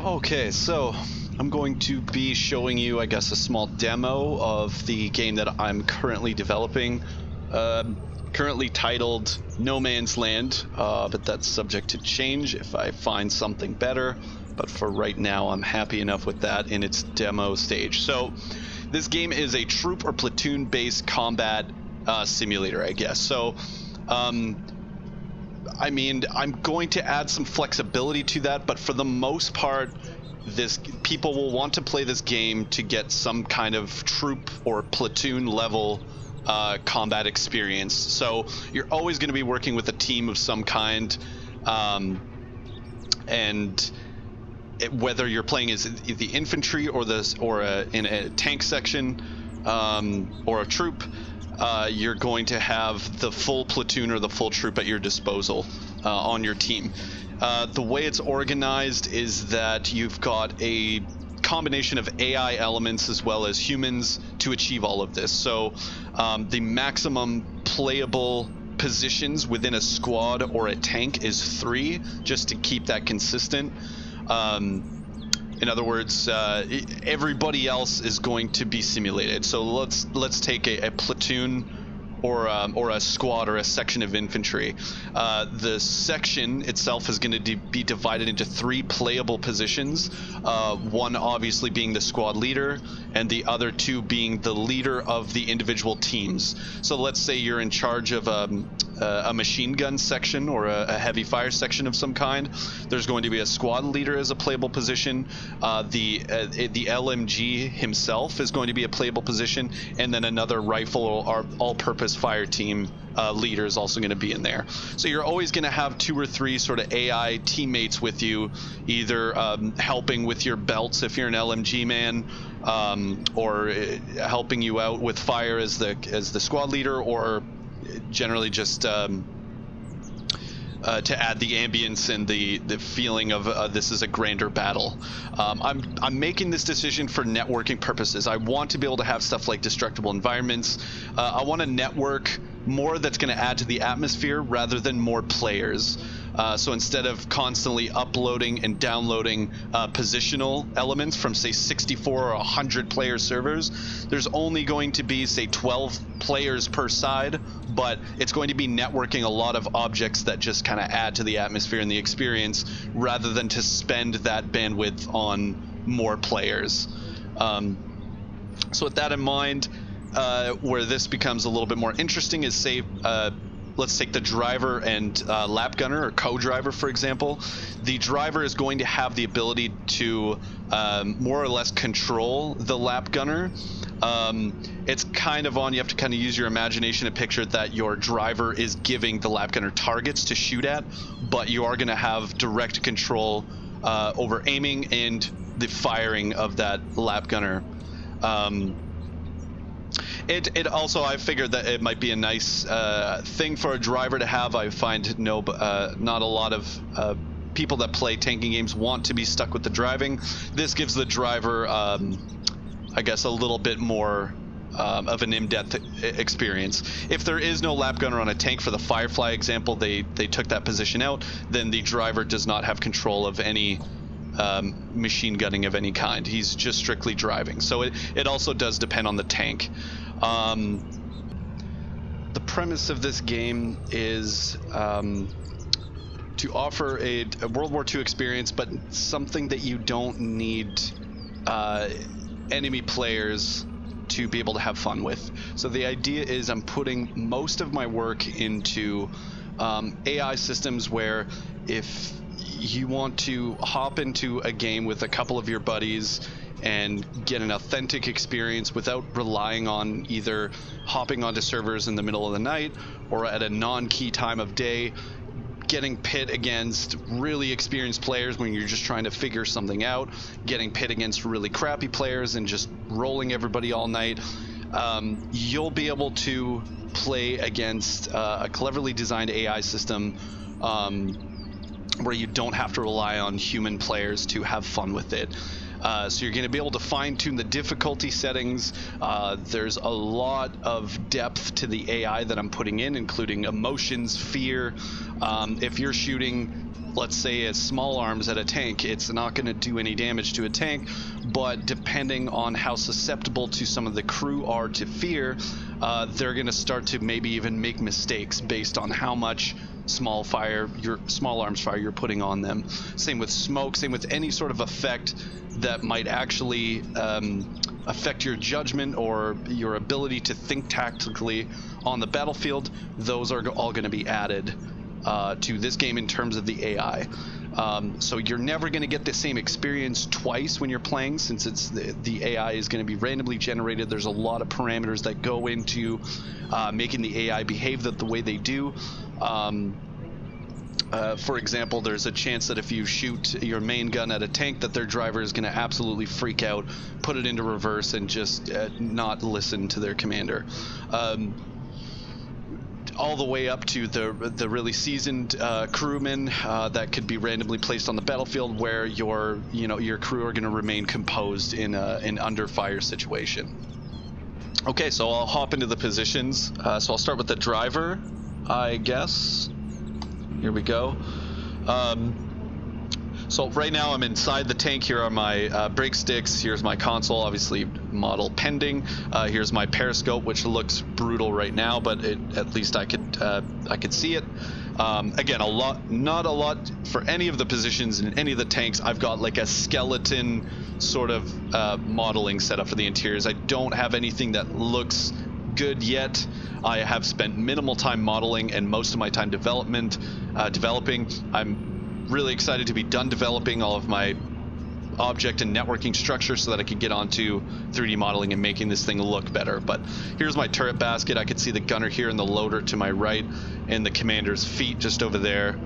Okay, so I'm going to be showing you, I guess, a small demo of the game that I'm currently developing. Currently titled No Man's Land, but that's subject to change if I find something better. But for right now, I'm happy enough with that in its demo stage. So this game is a troop or platoon-based combat simulator, I guess. So I mean, I'm going to add some flexibility to that, but for the most part, people will want to play this game to get some kind of troop or platoon level combat experience. So you're always going to be working with a team of some kind, whether you're playing as the infantry or in a tank section or a troop. You're going to have the full platoon or the full troop at your disposal on your team. The way it's organized is that you've got a combination of AI elements as well as humans to achieve all of this. So the maximum playable positions within a squad or a tank is 3, just to keep that consistent. In other words, everybody else is going to be simulated. So let's take a platoon or a squad or a section of infantry. The section itself is going to be divided into 3 playable positions. One obviously being the squad leader, and the other 2 being the leader of the individual teams. So let's say you're in charge of a machine gun section or a heavy fire section of some kind. There's going to be a squad leader as a playable position. The LMG himself is going to be a playable position, and then another rifle or all-purpose fire team leader is also going to be in there. So you're always going to have 2 or 3 sort of AI teammates with you, either helping with your belts if you're an LMG man, or helping you out with fire as the squad leader, or generally just to add the ambience and the feeling of this is a grander battle. I'm making this decision for networking purposes. I want to be able to have stuff like destructible environments. I want to network more that's going to add to the atmosphere rather than more players. So instead of constantly uploading and downloading positional elements from, say, 64 or 100 player servers, there's only going to be, say, 12 players per side, but it's going to be networking a lot of objects that just kind of add to the atmosphere and the experience rather than to spend that bandwidth on more players. So with that in mind, where this becomes a little bit more interesting is, say, let's take the driver and lap gunner or co-driver, for example. The driver is going to have the ability to more or less control the lap gunner. It's kind of you have to kind of use your imagination to picture that your driver is giving the lap gunner targets to shoot at, but you are going to have direct control over aiming and the firing of that lap gunner. It also, I figured that it might be a nice thing for a driver to have. I find not a lot of people that play tanking games want to be stuck with the driving. This gives the driver, I guess, a little bit more of an in-depth experience. If there is no lap gunner on a tank, for the Firefly example, they took that position out, then the driver does not have control of any machine gunning of any kind. He's just strictly driving. So it also does depend on the tank. The premise of this game is to offer a World War II experience, but something that you don't need enemy players to be able to have fun with. So the idea is I'm putting most of my work into AI systems where if you want to hop into a game with a couple of your buddies and get an authentic experience without relying on either hopping onto servers in the middle of the night or at a non-key time of day, getting pit against really experienced players when you're just trying to figure something out, getting pit against really crappy players and just rolling everybody all night, you'll be able to play against a cleverly designed AI system where you don't have to rely on human players to have fun with it. So you're going to be able to fine-tune the difficulty settings. There's a lot of depth to the AI that I'm putting in, including emotions, fear. If you're shooting, let's say, a small arms at a tank, it's not going to do any damage to a tank, but depending on how susceptible to some of the crew are to fear, they're going to start to maybe even make mistakes based on how much small arms fire you're putting on them. Same with smoke, same with any sort of effect that might actually affect your judgment or your ability to think tactically on the battlefield. Those are all going to be added to this game in terms of the AI. So you're never going to get the same experience twice when you're playing, since it's the AI is going to be randomly generated. There's a lot of parameters that go into making the AI behave the way they do. For example, there's a chance that if you shoot your main gun at a tank, that their driver is going to absolutely freak out, put it into reverse, and just not listen to their commander. All the way up to the really seasoned crewmen that could be randomly placed on the battlefield, where your crew are going to remain composed in an under fire situation. Okay, so I'll hop into the positions. So I'll start with the driver, I guess. Here we go. So right now I'm inside the tank. Here are my brake sticks. Here's my console, obviously model pending. Here's my periscope, which looks brutal right now, but at least I could see it. Again, not a lot for any of the positions in any of the tanks. I've got like a skeleton sort of modeling set up for the interiors. I don't have anything that looks good yet. I have spent minimal time modeling and most of my time developing. I'm really excited to be done developing all of my object and networking structure so that I can get onto 3D modeling and making this thing look better. But here's my turret basket. I can see the gunner here and the loader to my right, and the commander's feet just over there.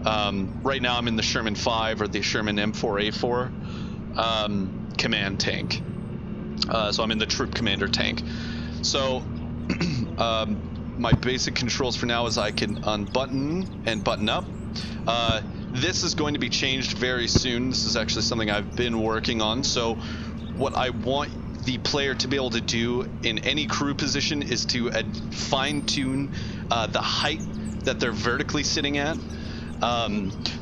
Right now I'm in the Sherman 5 or the Sherman M4A4 command tank. So I'm in the troop commander tank. So my basic controls for now is I can unbutton and button up. This is going to be changed very soon. This is actually something I've been working on. So what I want the player to be able to do in any crew position is to fine-tune the height that they're vertically sitting at.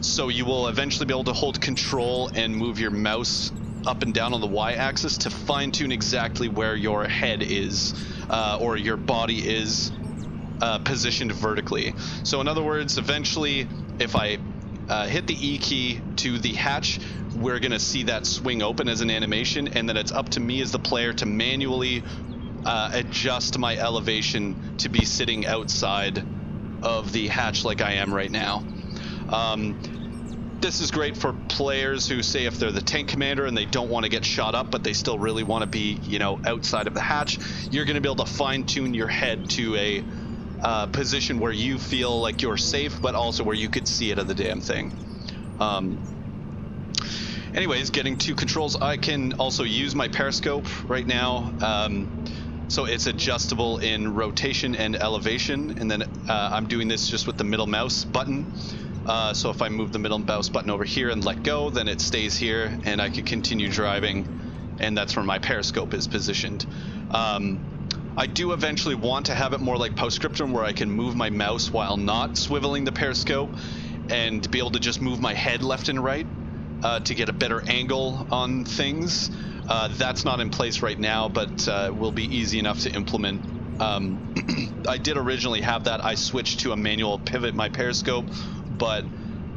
So you will eventually be able to hold control and move your mouse up and down on the y-axis to fine-tune exactly where your head is or your body is positioned vertically. So in other words, eventually if I hit the E key to the hatch, we're going to see that swing open as an animation, and then it's up to me as the player to manually adjust my elevation to be sitting outside of the hatch like I am right now. This is great for players who, say, if they're the tank commander and they don't want to get shot up, but they still really want to be, outside of the hatch. You're going to be able to fine-tune your head to a position where you feel like you're safe, but also where you could see it of the damn thing. Anyways, getting to controls, I can also use my periscope right now. So it's adjustable in rotation and elevation, and then I'm doing this just with the middle mouse button. So if I move the middle mouse button over here and let go, then it stays here and I can continue driving, and that's where my periscope is positioned. I do eventually want to have it more like Postscriptum, where I can move my mouse while not swiveling the periscope and be able to just move my head left and right to get a better angle on things. That's not in place right now, but will be easy enough to implement. I did originally have that. I switched to a manual pivot my periscope, but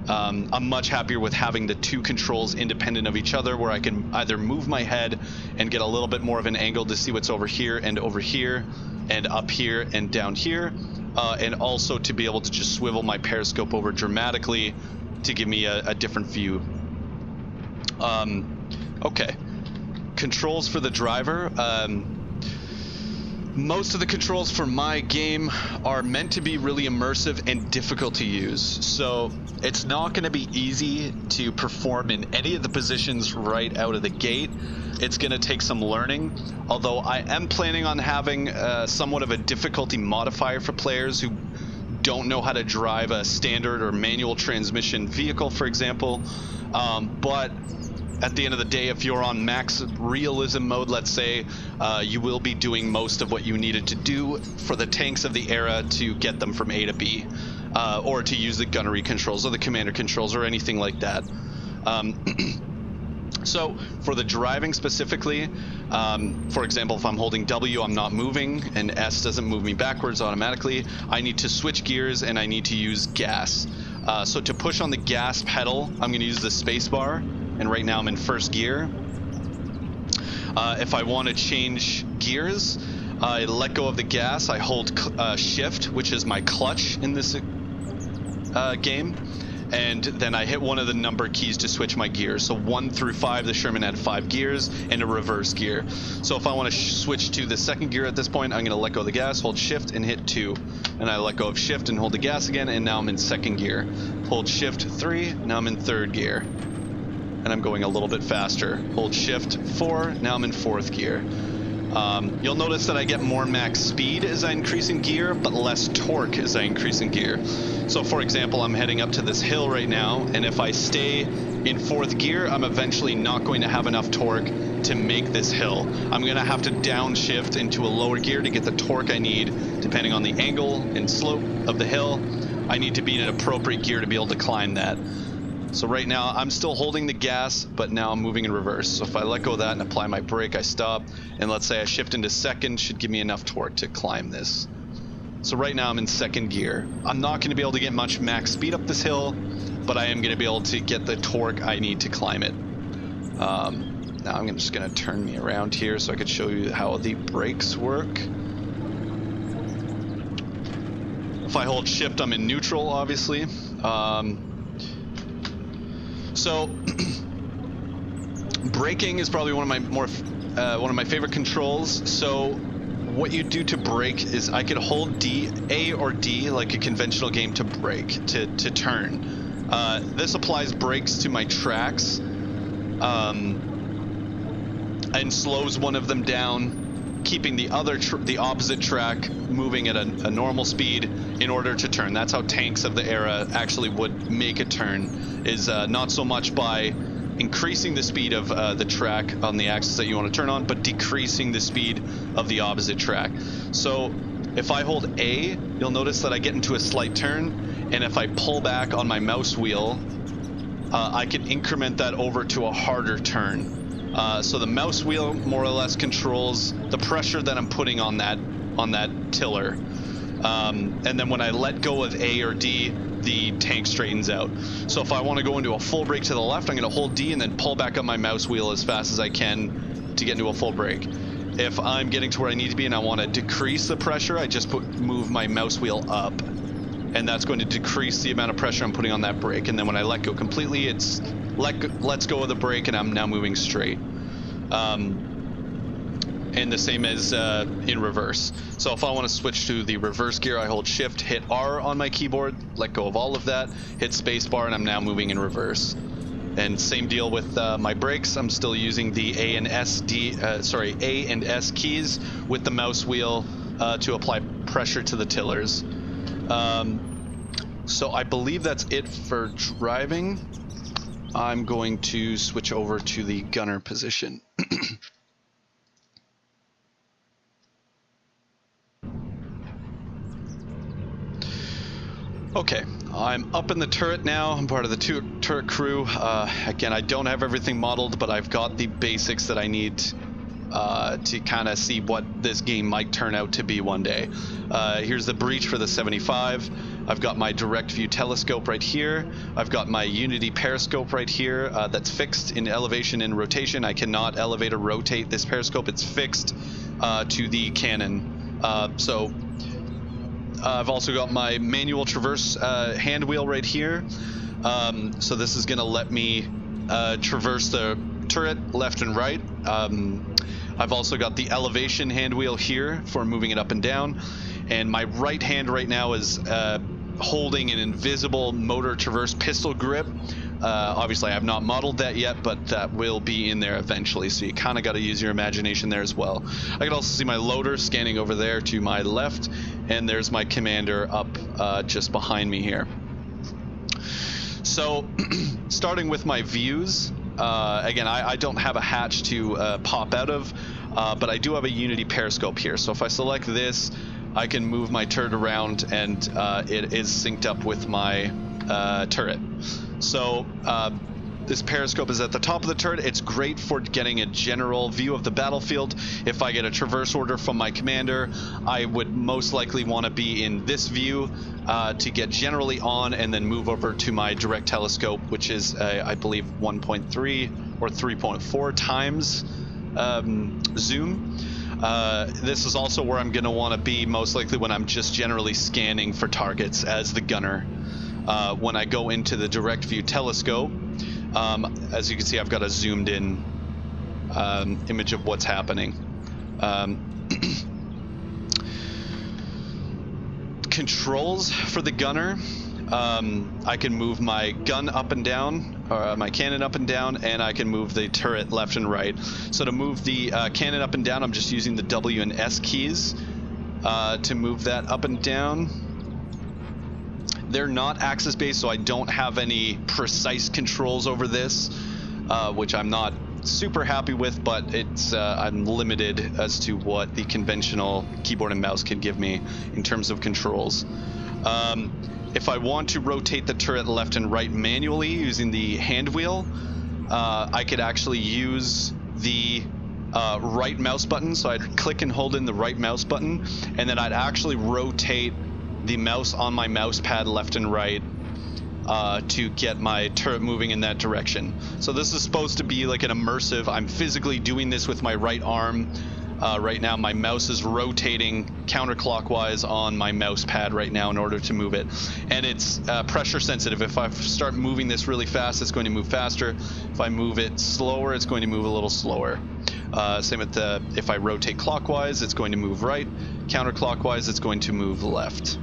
I'm much happier with having the two controls independent of each other, where I can either move my head and get a little bit more of an angle to see what's over here and up here and down here, and also to be able to just swivel my periscope over dramatically to give me a different view. Okay, controls for the driver. Most of the controls for my game are meant to be really immersive and difficult to use, so it's not going to be easy to perform in any of the positions right out of the gate. It's going to take some learning, although I am planning on having somewhat of a difficulty modifier for players who don't know how to drive a standard or manual transmission vehicle, for example. But at the end of the day, if you're on max realism mode, let's say, you will be doing most of what you needed to do for the tanks of the era to get them from A to B, or to use the gunnery controls or the commander controls or anything like that. So for the driving specifically, for example, if I'm holding W, I'm not moving, and S doesn't move me backwards automatically. I need to switch gears and I need to use gas. So to push on the gas pedal, I'm going to use the space bar, and right now I'm in first gear. If I want to change gears, I let go of the gas, I hold shift, which is my clutch in this game, and then I hit one of the number keys to switch my gears. So 1 through 5, the Sherman had 5 gears and a reverse gear. So if I want to switch to the second gear at this point, I'm going to let go of the gas, hold shift, and hit 2. And I let go of shift and hold the gas again, and now I'm in second gear. Hold shift 3, now I'm in third gear. And I'm going a little bit faster. Hold shift 4, now I'm in fourth gear. You'll notice that I get more max speed as I increase in gear, but less torque as I increase in gear. So for example, I'm heading up to this hill right now, and if I stay in fourth gear, I'm eventually not going to have enough torque to make this hill. I'm going to have to downshift into a lower gear to get the torque I need, depending on the angle and slope of the hill. I need to be in an appropriate gear to be able to climb that. So right now I'm still holding the gas, but now I'm moving in reverse. So if I let go of that and apply my brake, I stop, and let's say I shift into second, should give me enough torque to climb this. So right now I'm in second gear. I'm not going to be able to get much max speed up this hill, but I am going to be able to get the torque I need to climb it. Now I'm just going to turn me around here so I could show you how the brakes work. If I hold shift, I'm in neutral, obviously. So braking is probably one of my favorite controls. So what you do to brake is I could hold A or D like a conventional game to brake, to turn. This applies brakes to my tracks and slows one of them down, keeping the opposite track moving at a normal speed in order to turn. That's how tanks of the era actually would make a turn, is not so much by increasing the speed of the track on the axis that you want to turn on, but decreasing the speed of the opposite track. So if I hold A, you'll notice that I get into a slight turn, and if I pull back on my mouse wheel, I can increment that over to a harder turn. So the mouse wheel more or less controls the pressure that I'm putting on that tiller. And then when I let go of A or D, the tank straightens out. So if I want to go into a full brake to the left, I'm going to hold D and then pull back on my mouse wheel as fast as I can to get into a full brake. If I'm getting to where I need to be and I want to decrease the pressure, I just move my mouse wheel up, and that's going to decrease the amount of pressure I'm putting on that brake. And then when I let go completely, it's lets go of the brake, and I'm now moving straight. And the same as in reverse. So if I want to switch to the reverse gear, I hold shift, hit R on my keyboard, let go of all of that, hit spacebar, and I'm now moving in reverse. And same deal with my brakes. I'm still using the A and S keys with the mouse wheel to apply pressure to the tillers. So I believe that's it for driving. I'm going to switch over to the gunner position. Okay, I'm up in the turret now. I'm part of the turret crew. Again, I don't have everything modeled, but I've got the basics that I need to kind of see what this game might turn out to be one day. Here's the breach for the 75. I've got my direct view telescope right here. I've got my Unity periscope right here that's fixed in elevation and rotation. I cannot elevate or rotate this periscope. It's fixed to the cannon. So I've also got my manual traverse hand wheel right here. So this is going to let me traverse the turret left and right. I've also got the elevation hand wheel here for moving it up and down. And my right hand right now is holding an invisible motor traverse pistol grip. Obviously I have not modeled that yet, but that will be in there eventually, so you kind of got to use your imagination there as well. I can also see my loader scanning over there to my left, and there's my commander up just behind me here. So starting with my views, again, I don't have a hatch to pop out of, but I do have a Unity periscope here. So if I select this, I can move my turret around, and it is synced up with my turret. So this periscope is at the top of the turret. It's great for getting a general view of the battlefield. If I get a traverse order from my commander, I would most likely want to be in this view to get generally on, and then move over to my direct telescope, which is I believe 1.3 or 3.4 times zoom. This is also where I'm going to want to be most likely when I'm just generally scanning for targets as the gunner. When I go into the direct view telescope, as you can see, I've got a zoomed in image of what's happening. Controls for the gunner. I can move my gun up and down, or my cannon up and down, and I can move the turret left and right. So to move the cannon up and down, I'm just using the W and S keys to move that up and down. They're not axis based, so I don't have any precise controls over this, which I'm not super happy with, but it's I'm limited as to what the conventional keyboard and mouse can give me in terms of controls. If I want to rotate the turret left and right manually using the hand wheel, I could actually use the right mouse button. So I'd click and hold in the right mouse button, and then I'd actually rotate the mouse on my mouse pad left and right to get my turret moving in that direction. So this is supposed to be like an immersive. I'm physically doing this with my right arm. Right now my mouse is rotating counterclockwise on my mouse pad right now in order to move it, and it's pressure sensitive. If I start moving this really fast, it's going to move faster. If I move it slower, it's going to move a little slower. Same with if I rotate clockwise, it's going to move right. Counterclockwise, it's going to move left.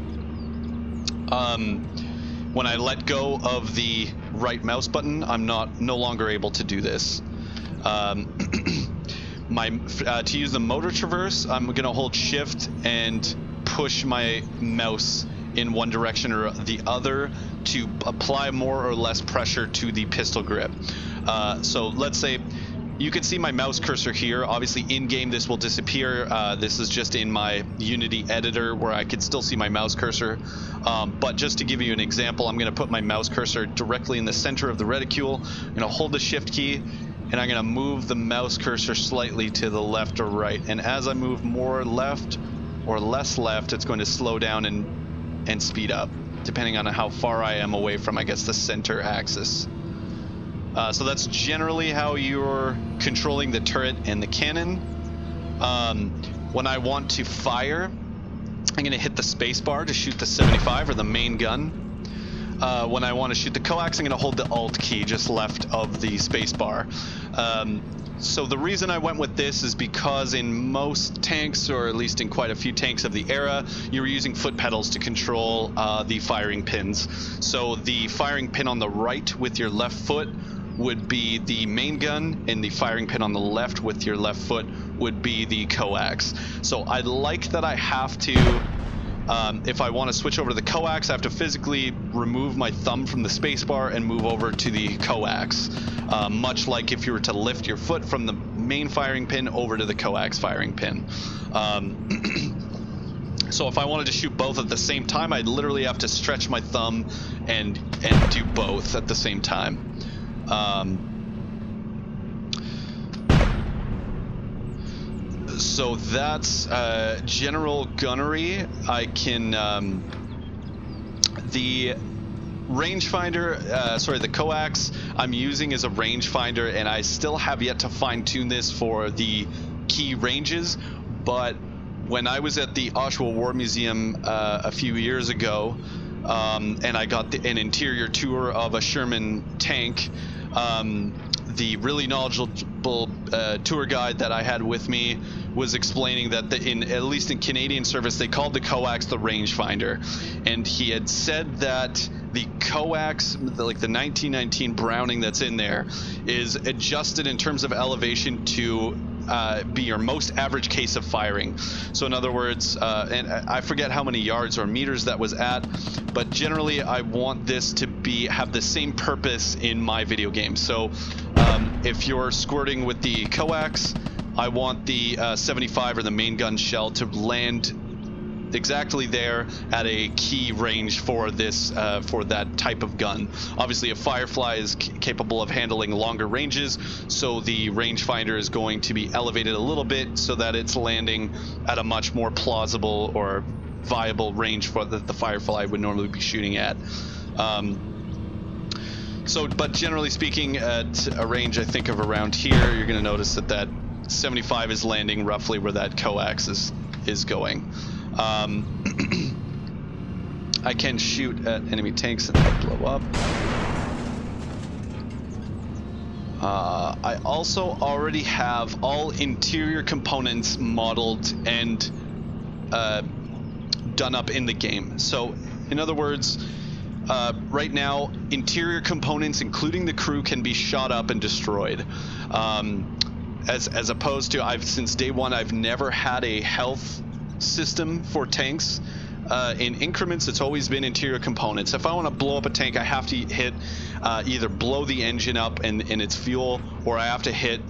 When I let go of the right mouse button, I'm no longer able to do this. To use the motor traverse, I'm going to hold shift and push my mouse in one direction or the other to apply more or less pressure to the pistol grip. So let's say you can see my mouse cursor here. Obviously in game this will disappear. This is just in my Unity editor where I can still see my mouse cursor. But just to give you an example, I'm going to put my mouse cursor directly in the center of the reticule. I'm going to hold the shift key, and I'm going to move the mouse cursor slightly to the left or right. And as I move more left or less left, it's going to slow down and speed up, depending on how far I am away from, I guess, the center axis. So that's generally how you're controlling the turret and the cannon. When I want to fire, I'm going to hit the space bar to shoot the 75 or the main gun. When I want to shoot the coax, I'm going to hold the Alt key just left of the space bar. So the reason I went with this is because in most tanks, or at least in quite a few tanks of the era, you were using foot pedals to control the firing pins. So the firing pin on the right with your left foot would be the main gun, and the firing pin on the left with your left foot would be the coax. So I like that I have to, if I want to switch over to the coax, I have to physically remove my thumb from the spacebar and move over to the coax. Much like if you were to lift your foot from the main firing pin over to the coax firing pin. So if I wanted to shoot both at the same time, I'd literally have to stretch my thumb and do both at the same time. So that's general gunnery. I can the rangefinder, sorry, the coax I'm using is a rangefinder, and I still have yet to fine-tune this for the key ranges. But when I was at the Oshawa War Museum a few years ago, and I got an interior tour of a Sherman tank, the really knowledgeable tour guide that I had with me was explaining that at least in Canadian service, they called the coax the rangefinder, and he had said that the coax, like the 1919 Browning that's in there, is adjusted in terms of elevation to be your most average case of firing. So in other words, and I forget how many yards or meters that was at, but generally I want this to have the same purpose in my video game. So If you're squirting with the coax, I want the 75 or the main gun shell to land exactly there at a key range for this for that type of gun. Obviously, a Firefly is capable of handling longer ranges, so the rangefinder is going to be elevated a little bit so that it's landing at a much more plausible or viable range for the Firefly would normally be shooting at. But generally speaking, at a range I think of around here, you're going to notice that that 75 is landing roughly where that coax is going. I can shoot at enemy tanks and they blow up. I also already have all interior components modeled and done up in the game. So, in other words, right now, interior components, including the crew, can be shot up and destroyed. As opposed to, since day one, I've never had a health system for tanks. In increments, it's always been interior components. If I want to blow up a tank, I have to hit either blow the engine up and its fuel, or I have to hit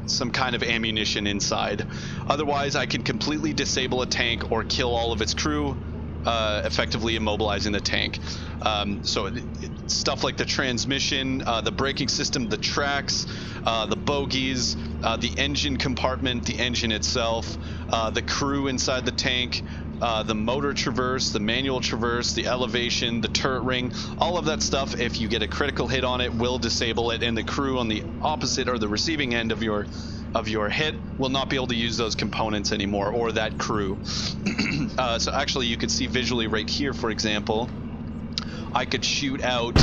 some kind of ammunition inside. Otherwise, I can completely disable a tank or kill all of its crew, effectively immobilizing the tank. Stuff like the transmission, the braking system, the tracks, the bogies, the engine compartment, the engine itself, the crew inside the tank, the motor traverse, the manual traverse, the elevation, the turret ring, all of that stuff, if you get a critical hit on it, will disable it, and the crew on the opposite or the receiving end of your hit will not be able to use those components anymore, or that crew. So actually, you could see visually right here, for example, I could shoot out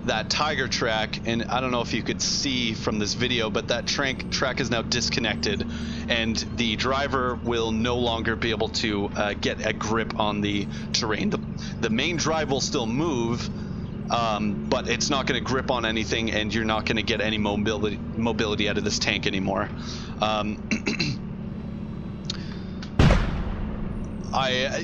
that Tiger track, and I don't know if you could see from this video, but that track is now disconnected, and the driver will no longer be able to get a grip on the terrain. The main drive will still move, but it's not going to grip on anything, and you're not going to get any mobility out of this tank anymore.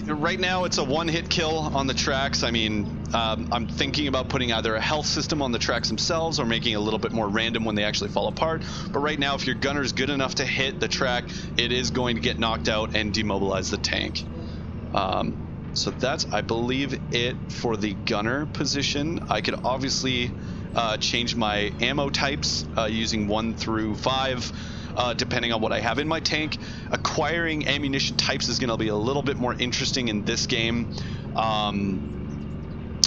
Right now it's a one-hit kill on the tracks. I mean, I'm thinking about putting either a health system on the tracks themselves or making it a little bit more random when they actually fall apart. But right now, if your gunner is good enough to hit the track, it is going to get knocked out and demobilize the tank. So that's, I believe, it for the gunner position. I could obviously change my ammo types using 1 through 5. Depending on what I have in my tank. Acquiring ammunition types is going to be a little bit more interesting in this game,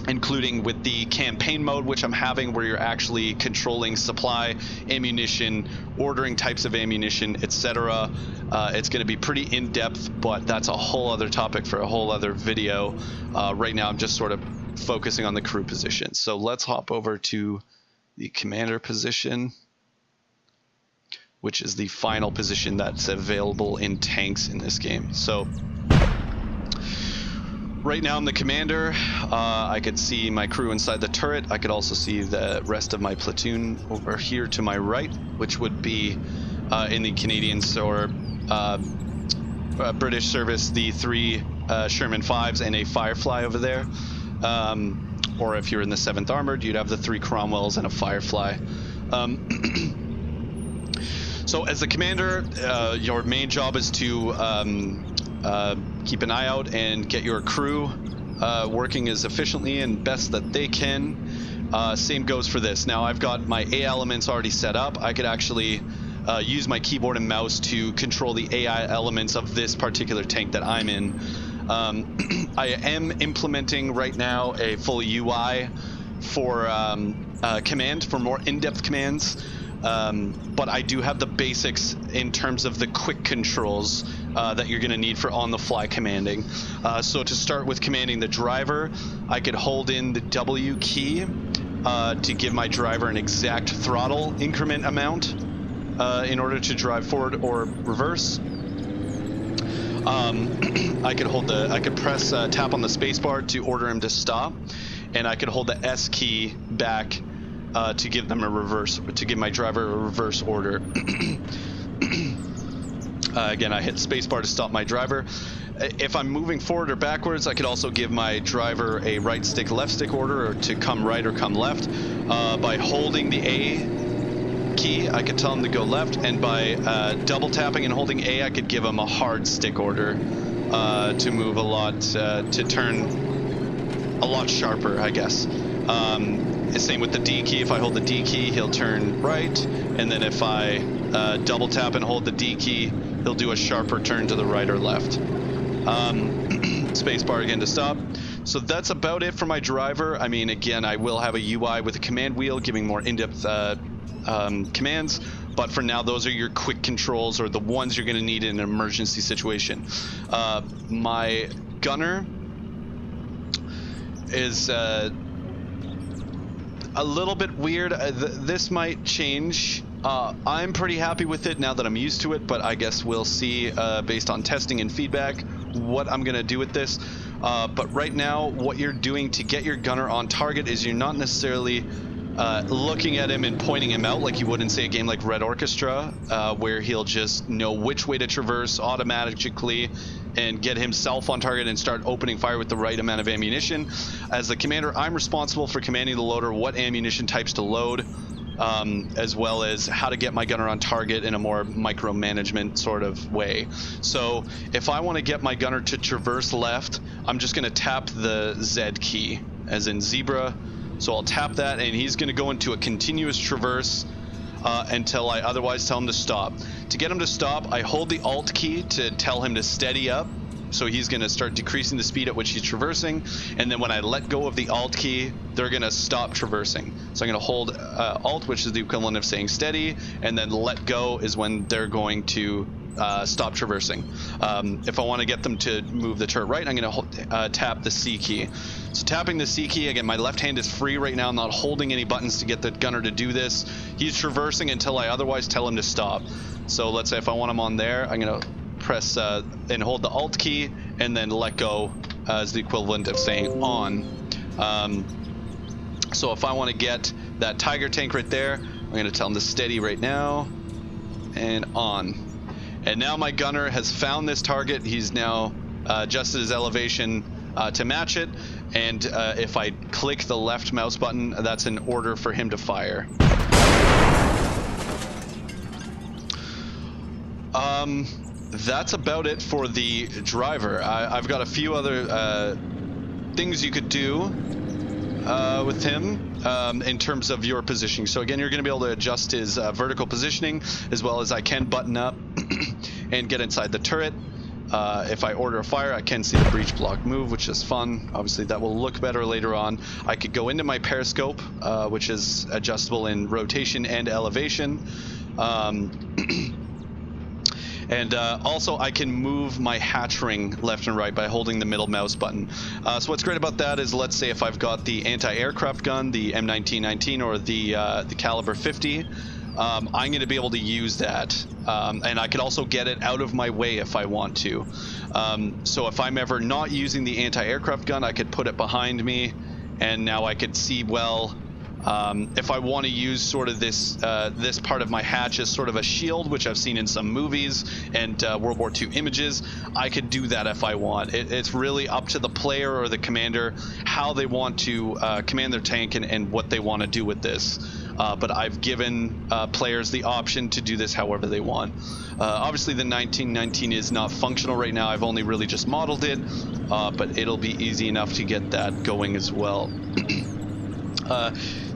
including with the campaign mode, which I'm having, where you're actually controlling supply, ammunition, ordering types of ammunition, etc. It's going to be pretty in-depth, but that's a whole other topic for a whole other video. Right now I'm just sort of focusing on the crew position. So let's hop over to the commander position, which is the final position that's available in tanks in this game. So right now I'm the commander. I could see my crew inside the turret. I could also see the rest of my platoon over here to my right, which would be in the Canadian or British service, the 3 Sherman 5s and a Firefly over there. Or if you're in the 7th Armored, you'd have the 3 Cromwells and a Firefly. So as the commander, your main job is to keep an eye out and get your crew working as efficiently and best that they can. Same goes for this. Now I've got my A elements already set up. I could actually use my keyboard and mouse to control the AI elements of this particular tank that I'm in. I am implementing right now a full UI for command, for more in-depth commands. But I do have the basics in terms of the quick controls that you're going to need for on-the-fly commanding. So to start with commanding the driver, I could hold in the W key to give my driver an exact throttle increment amount in order to drive forward or reverse. I could press tap on the spacebar to order him to stop, and I could hold the S key back to give them a reverse, to give my driver a reverse order. Again, I hit spacebar to stop my driver. If I'm moving forward or backwards, I could also give my driver a right stick, left stick order, or to come right or come left. By holding the A key, I could tell him to go left, and by double tapping and holding A, I could give him a hard stick order to move a lot, to turn a lot sharper, I guess. Same with the D key. If I hold the D key, he'll turn right, and then if I double tap and hold the D key, he'll do a sharper turn to the right or left. Space bar again to stop. So that's about it for my driver. I mean, again, I will have a UI with a command wheel giving more in-depth commands, but for now, those are your quick controls, or the ones you're going to need in an emergency situation. My gunner is a little bit weird. This might change. I'm pretty happy with it now that I'm used to it, but I guess we'll see based on testing and feedback what I'm going to do with this. But right now, what you're doing to get your gunner on target is you're not necessarily looking at him and pointing him out like you would in, say, a game like Red Orchestra, where he'll just know which way to traverse automatically and get himself on target and start opening fire with the right amount of ammunition. As the commander, I'm responsible for commanding the loader what ammunition types to load, as well as how to get my gunner on target in a more micromanagement sort of way. So if I want to get my gunner to traverse left, I'm just going to tap the Z key, as in zebra. So I'll tap that, and he's going to go into a continuous traverse until I otherwise tell him to stop. To get him to stop, I hold the Alt key to tell him to steady up. So he's going to start decreasing the speed at which he's traversing. And then when I let go of the Alt key, they're going to stop traversing. So I'm going to hold Alt, which is the equivalent of saying steady, and then let go is when they're going to stop traversing. If I want to get them to move the turret right, I'm going to tap the C key. So tapping the C key, again, my left hand is free right now. I'm not holding any buttons to get the gunner to do this. He's traversing until I otherwise tell him to stop. So let's say if I want him on there, I'm going to press and hold the Alt key and then let go as the equivalent of saying on. So if I want to get that Tiger tank right there, I'm going to tell him to steady right now and on. And now my gunner has found this target. He's now adjusted his elevation to match it. And if I click the left mouse button, that's an order for him to fire. That's about it for the driver. I've got a few other things you could do with him in terms of your positioning. So again, you're going to be able to adjust his vertical positioning, as well as I can button up and get inside the turret. If I order a fire, I can see the breach block move, which is fun. Obviously, that will look better later on. I could go into my periscope, which is adjustable in rotation and elevation. And also, I can move my hatch ring left and right by holding the middle mouse button. So what's great about that is, let's say if I've got the anti-aircraft gun, the M1919 or the caliber 50, I'm going to be able to use that. And I could also get it out of my way if I want to. So if I'm ever not using the anti-aircraft gun, I could put it behind me, and now I could see well. If I want to use sort of this part of my hatch as sort of a shield, which I've seen in some movies and World War II images, I could do that if I want. It's really up to the player or the commander how they want to command their tank and what they want to do with this. But I've given players the option to do this however they want. Obviously, the 1919 is not functional right now. I've only really just modeled it, but it'll be easy enough to get that going as well.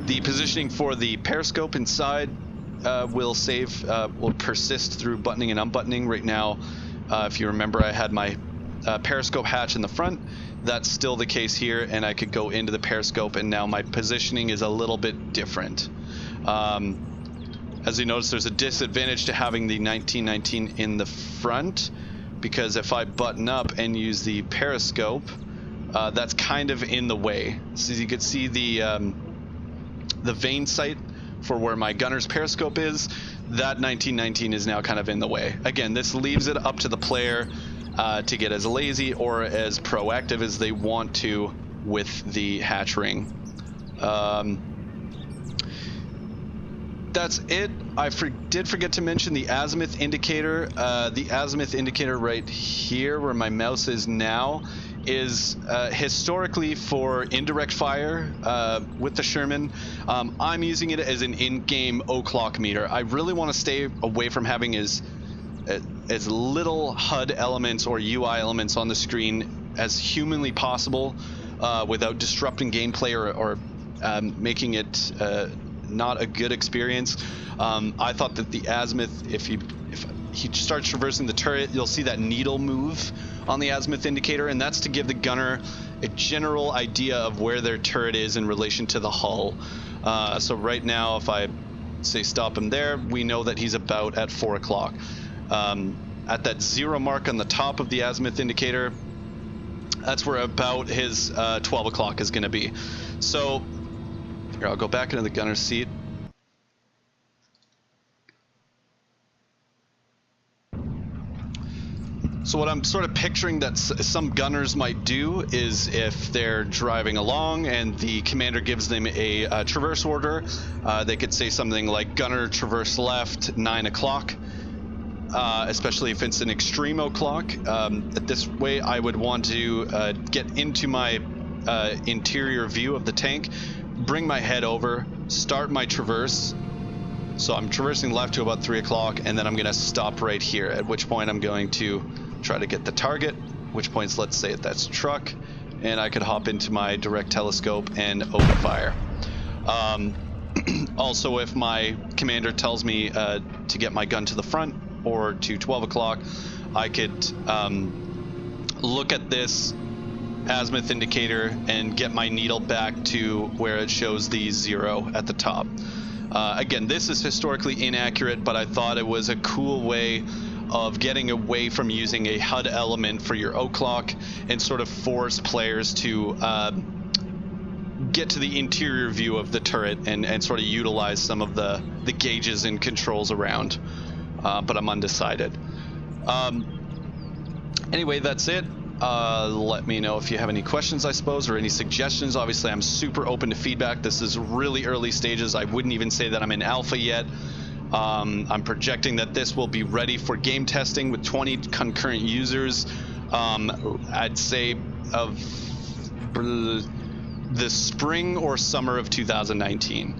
The positioning for the periscope inside will persist through buttoning and unbuttoning. Right now, if you remember, I had my periscope hatch in the front. That's still the case here, and I could go into the periscope, and now my positioning is a little bit different. As you notice, there's a disadvantage to having the 1919 in the front, because if I button up and use the periscope, that's kind of in the way. So you could see the vein sight for where my gunner's periscope is. That 1919 is now kind of in the way. Again, this leaves it up to the player to get as lazy or as proactive as they want to with the hatch ring. that's it. I did forget to mention the azimuth indicator. The azimuth indicator right here, where my mouse is now, is historically for indirect fire with the Sherman. I'm using it as an in-game o'clock meter. I really want to stay away from having as little HUD elements or UI elements on the screen as humanly possible without disrupting gameplay or making it not a good experience. I thought that the azimuth, if he starts traversing the turret, you'll see that needle move on the azimuth indicator, and that's to give the gunner a general idea of where their turret is in relation to the hull. So right now, if I say stop him there, we know that he's about at 4 o'clock. At that 0 mark on the top of the azimuth indicator, that's where about his 12 o'clock is going to be. So here, I'll go back into the gunner's seat. So what I'm sort of picturing that some gunners might do is, if they're driving along and the commander gives them a traverse order, they could say something like gunner traverse left 9 o'clock, especially if it's an extreme o'clock. This way I would want to get into my interior view of the tank, bring my head over, start my traverse. So I'm traversing left to about 3 o'clock, and then I'm going to stop right here, at which point I'm going to try to get the target, which points, let's say that's truck, and I could hop into my direct telescope and open fire. Also, if my commander tells me to get my gun to the front or to 12 o'clock, I could look at this azimuth indicator and get my needle back to where it shows the 0 at the top. Again, this is historically inaccurate, but I thought it was a cool way of getting away from using a HUD element for your o'clock and sort of force players to get to the interior view of the turret and sort of utilize some of the gauges and controls around. But I'm undecided. Anyway, that's it. Let me know if you have any questions, I suppose, or any suggestions. Obviously, I'm super open to feedback. This is really early stages. I wouldn't even say that I'm in alpha yet. I'm projecting that this will be ready for game testing with 20 concurrent users. I'd say of the spring or summer of 2019.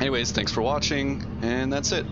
Anyways, thanks for watching, and that's it.